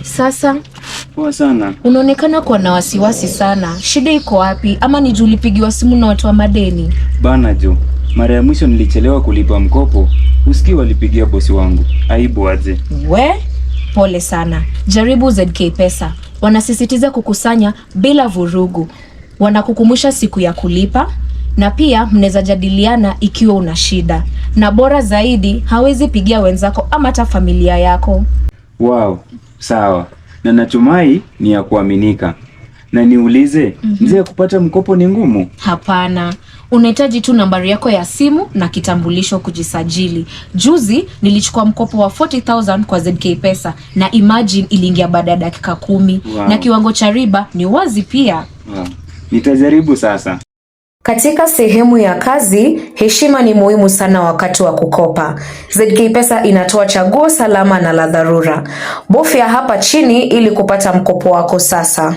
Sasa Poa sana. unaonekana kuwa na wasiwasi sana. Shida iko wapi? Ama ni juu ulipigiwa simu na watu wa madeni? Bana Jo, mara ya mwisho nilichelewa kulipa mkopo, usikii walipigia bosi wangu. Aibu aje. We, pole sana. Jaribu ZK Pesa. Wanasisitiza kukusanya bila vurugu. Wanakukumbusha siku ya kulipa na pia mnaweza jadiliana ikiwa una shida. Na bora zaidi, hawezi pigia wenzako ama hata familia yako. Wow, sawa. Na natumai ni ya kuaminika. Na niulize, njia ya kupata mkopo ni ngumu? Hapana. Unahitaji tu nambari yako ya simu na kitambulisho kujisajili. Juzi nilichukua mkopo wa 40,000 kwa ZK Pesa na imagine iliingia baada ya dakika 10. Wow. Na kiwango cha riba ni wazi pia. Wow. Nitajaribu sasa. Katika sehemu ya kazi, heshima ni muhimu sana wakati wa kukopa. ZK Pesa inatoa chaguo salama na la dharura. Bofya hapa chini ili kupata mkopo wako sasa.